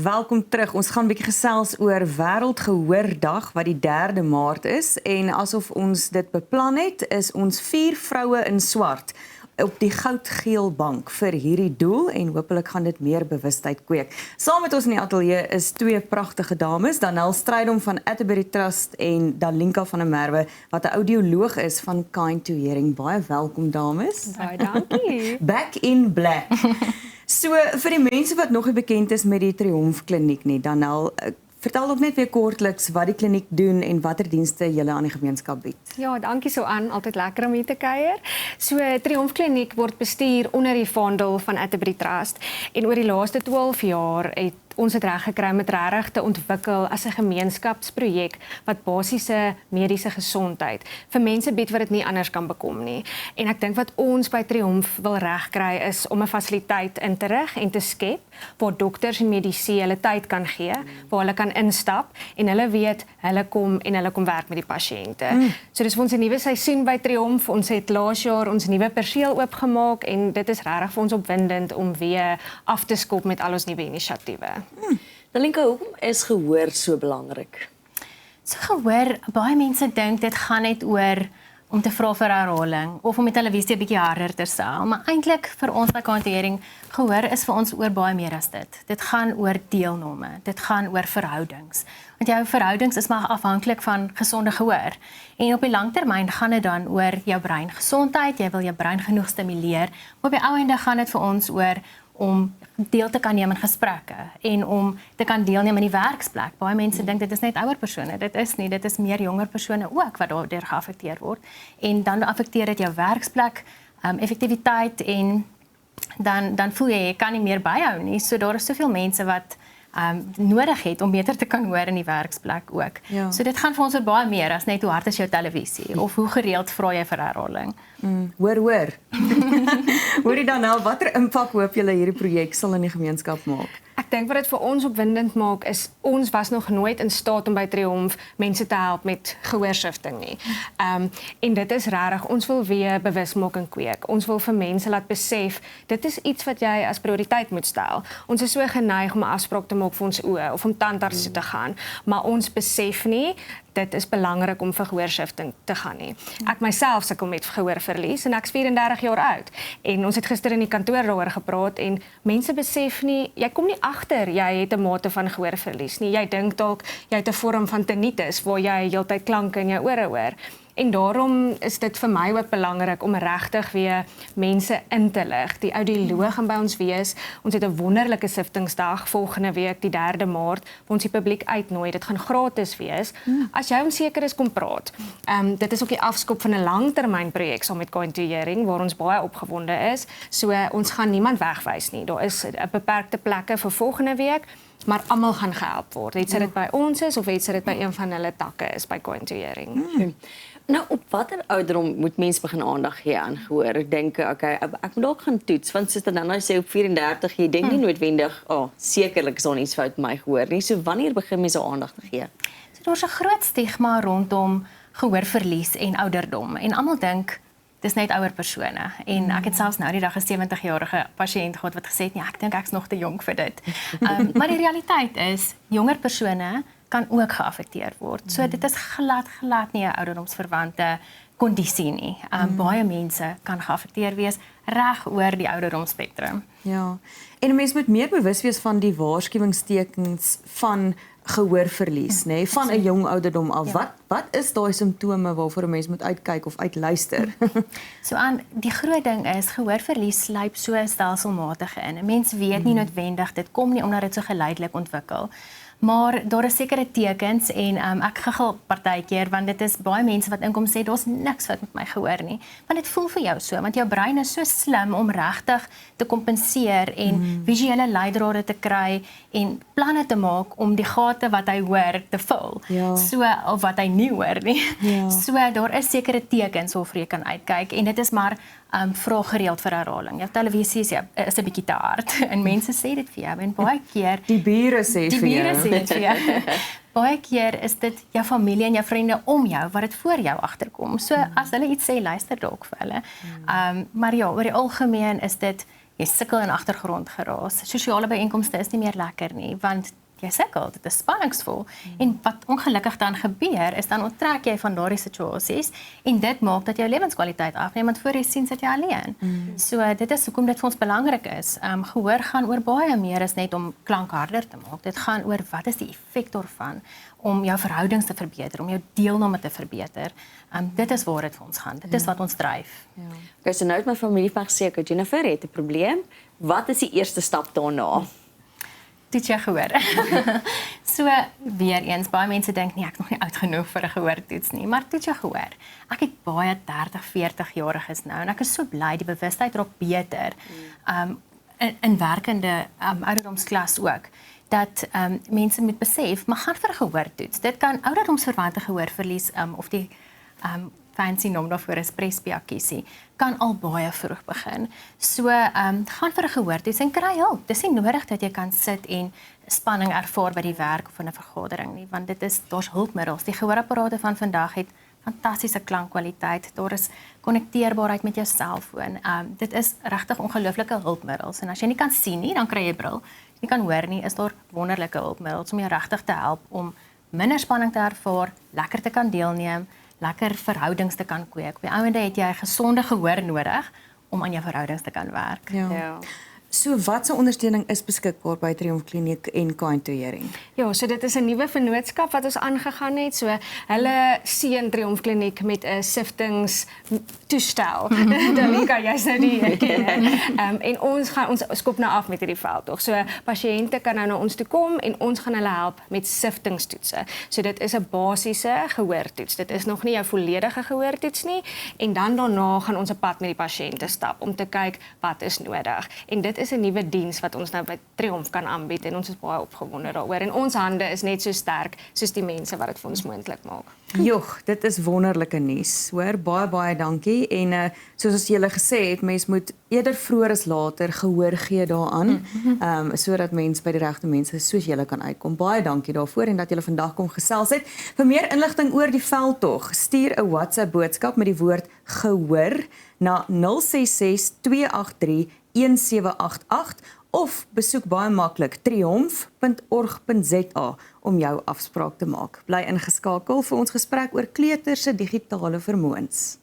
Welkom terug. Ons gaan 'n bietjie gesels oor Wêreldgehoordag wat die 3de Maart is en asof ons dit beplan het, is ons 4 vroue in swart op die goudgeel bank vir hierdie doel en hopelik gaan dit meer bewustheid kweek. Saam met ons in die ateljee is 2 pragtige dames, Danel Strydom van Atterbury Trust en Dalinka van der Merwe wat 'n audioloog is van Kind to Hearing. Baie welkom dames. Baie dankie. Back in black. So vir die mense wat nog nie bekend is met die Triomf Kliniek nie, Danel, vertel ook net weer kortliks wat die kliniek doen en watter dienste julle aan die gemeenskap bied. Ja, dankie so aan. Altyd lekker om hier te kuier. So Triomf Kliniek word bestuur onder die vaandel van Atterbury Trust en oor die laaste 12 jaar het ons het reg gekry om dit regtig te ontwikkel as 'n gemeenskapsprojek wat basiese mediese gesondheid vir mense bied wat dit nie anders kan bekom nie. En ek dink wat ons by Triomf wil regkry is om 'n fasiliteit in te rig en te skep waar dokters en medici hulle tyd kan gee, waar hulle kan instap en hulle weet hulle kom werk met die pasiënte. So dis vir ons 'n nuwe seisoen by Triomf. Ons het laas jaar ons nuwe perseel oopgemaak en dit is regtig vir ons opwindend om weer af te skop met al ons nuwe inisiatiewe. Dalinka, hoekom is gehoor so belangrik? So gehoor, baie mense dink dit gaan net oor om te vra vir herhaling of om die televisie 'n bietjie harder te stel, maar eintlik vir ons by Kind to Hearing, gehoor is vir ons oor baie meer as dit. Dit gaan oor deelname, dit gaan oor verhoudings. Want jou verhoudings is maar afhanklik van gesonde gehoor. En op die langtermyn gaan dit dan oor jou breingesondheid, jy wil jou brein genoeg stimuleer, maar op die ou ende gaan dit vir ons oor om deel te kan neem in gesprekke en om te kan deelneem in die werksplek. Baie mense dink dit is net ouer persone, dit is nie, dit is meer jonger persone ook wat daardeur geaffekteer word. En dan affekteer dit jou werksplek, effektiwiteit en dan voel jy kan nie meer byhou nie. So daar is soveel mense wat nodig het om beter te kan hoor in die werksplek ook. Ja. So dit gaan vir ons oor baie meer as net hoe hard is jou televisie of hoe gereeld vra jy vir herhaling. Hoor. Hoorie Danel, watter impak hoop julle hierdie projek sal in die gemeenskap maak? Ek dink wat dit vir ons opwindend maak is ons was nog nooit in staat om by Triomf mense te help met gehoorsifting nie. En dit is regtig, ons wil weer bewusmaking kweek. Ons wil vir mense laat besef dit is iets wat jy as prioriteit moet stel. Ons is so geneig om 'n afspraak te maak vir ons oë of om tandarts toe te gaan, maar ons besef nie dit is belangrik om vir gehoorsifting te gaan nie. Ek myself sukkel met gehoorverlies en ek's 34 jaar oud. En ons het gister in die kantoor daaroor gepraat en mense besef nie, jy kom nie agter jy het 'n mate van gehoorverlies nie. Jy dink dalk jy het 'n vorm van tinnitus waar jy heeltyd klanke in jou ore hoor. En daarom is dit vir my ook belangrik om regtig weer mense in te lig. Die audioloog gaan by ons wees. Ons het 'n wonderlike siftingsdag volgende week, die 3de Maart, waar ons die publiek uitnooi. Dit gaan gratis wees. As jy onseker is, kom praat. Dit is ook die afskop van 'n langtermynprojek saam met Kind to Hearing, waar ons baie opgewonde is. So ons gaan niemand wegwys nie. Daar is 'n beperkte plekke vir volgende week, maar almal gaan gehelp word. Het sy dit by ons is of het sy dit by een van hulle takke is by Kind to Hearing. Nou, op watter ouderdom moet mens begin aandag gee aan gehoor? Ek dink, okay, ek moet dalk gaan toets, want soos dan sê op 34, jy dink nie noodwendig, sekerlik is daar iets fout met my gehoor nie. So wanneer begin mens aandag te gee? So daar's 'n groot stigma rondom gehoorverlies en ouderdom. En almal dink dis net ouer persone. En ek het selfs nou die dag 'n 70-jarige pasiënt gehad wat gesê het, nee, ek dink ek's nog te jonk vir dit. Maar die realiteit is, jonger persone kan ook geaffekteer word. So dit is glad nie 'n ouderdomsverwante kondisie nie. Baie mense kan geaffekteer wees reg oor die ouderdomsspektrum. Ja. En 'n mens moet meer bewus wees van die waarskuwingstekens van gehoorverlies, nê, van 'n jong ouderdom af. Ja. Wat is daai simptome waarvoor 'n mens moet uitkyk of uitluister? So aan die groot ding is gehoorverlies sluip so stelselmatig in. 'n Mens weet nie noodwendig dit kom nie omdat dit so geleidelik ontwikkel. Maar daar is sekere tekens en ek giggel partykeer want dit is baie mense wat inkom sê daar's niks wat met my gehoor nie. Want dit voel vir jou so want jou brein is so slim om regtig te kompenseer en visuele leidrade te kry en planne te maak om die gate wat hy hoor te vul. Ja. So of wat hy nie hoor nie. Ja. So daar is sekere tekens waarvoor jy kan uitkyk en dit is maar vra gereeld vir herhaling. Jou televisie is 'n bietjie te hard en mense sê dit vir jou en baie keer die bure sê vir jou. Baie keer is dit jou familie en jou vriende om jou wat dit voor jou agterkom. So as hulle iets sê, luister dalk vir hulle. Maar ja, oor die algemeen is dit jy sukkel in agtergrond geraas. Sosiale byeenkomste is nie meer lekker nie, want jy sukkel, dit is spanningsvol. En wat ongelukkig dan gebeur, is dan onttrek jy van daardie situasies en dit maak dat jou lewenskwaliteit afneem, want voor jy sien sit jy alleen. So dit is hoekom dit vir ons belangrik is. Gehoor gaan oor baie meer as net om klank harder te maak. Dit gaan oor wat is die effek daarvan om jou verhoudings te verbeter, om jou deelname te verbeter. Dit is waar dit vir ons gaan. Dit is wat ons dryf. Okay, so nou het my familie van gesê, okay, Jennifer het 'n probleem. Wat is die eerste stap daarna? Toets jy gehoor. So weer eens, baie mense dink nee, ek is nog nie oud genoeg vir 'n gehoortoets nie, maar toets jy gehoor. Ek het baie 30, 40 jariges nou en ek is so bly die bewustheid raak beter. In werkende ouderdomsklas ook dat mense moet besef, maar gaan vir 'n gehoortoets. Dit kan ouderdomsverwante gehoorverlies of die fancy naam daarvoor is presbyakiesie, kan al baie vroeg begin. So gaan vir 'n gehoortoets en kry hulp. Dis nie nodig dat jy kan sit en spanning ervaar by die werk of in 'n vergadering nie, want daar's hulpmiddels. Die gehoorapparate van vandag het fantastiese klankkwaliteit. Daar is konnekteerbaarheid met jou selfoon. Dit is regtig ongelooflike hulpmiddels. En as jy nie kan sien nie, dan kry jy bril. As jy kan hoor nie, is daar wonderlike hulpmiddels om jou regtig te help om minder spanning te ervaar, lekker te kan deelneem, lekker verhoudings te kan kweek. Op die einde het jy 'n gesonde gehoor nodig om aan jou verhoudings te kan werk. Ja. So watse ondersteuning is beskikbaar by Triomf Kliniek en Kind Hearing? Ja, so dit is 'n nuwe vennootskap wat ons aangegaan het. So hulle seën Triomf Kliniek met 'n siftingstoestel. Dalika, jy's nou die ken. En ons skop nou af met hierdie veldtog. So pasiënte kan nou na ons toe kom en ons gaan hulle help met siftingstoetse. So dit is 'n basiese gehoortoets. Dit is nog nie jou volledige gehoortoets nie en dan daarna gaan ons 'n pad met die pasiënte stap om te kyk wat is nodig. En dit is 'n nuwe diens wat ons nou by Triomf kan aanbied en ons is baie opgewonde daaroor. En ons hande is net so sterk soos die mense wat dit vir ons moontlik maak. Jogg, dit is wonderlike nuus. Hoor, baie dankie. En soos as julle gesê het, mens moet eerder vroeër as later gehoor gee daaraan, sodat mense by die regte mense soos julle kan uitkom. Baie dankie daarvoor en dat julle vandag kom gesels het. Vir meer inligting oor die veldtog, stuur 'n WhatsApp boodskap met die woord gehoor na 066 283 1788 of besoek baie maklik triomf.org.za om jou afspraak te maak. Bly ingeskakel vir ons gesprek oor kleuters se digitale vermoëns.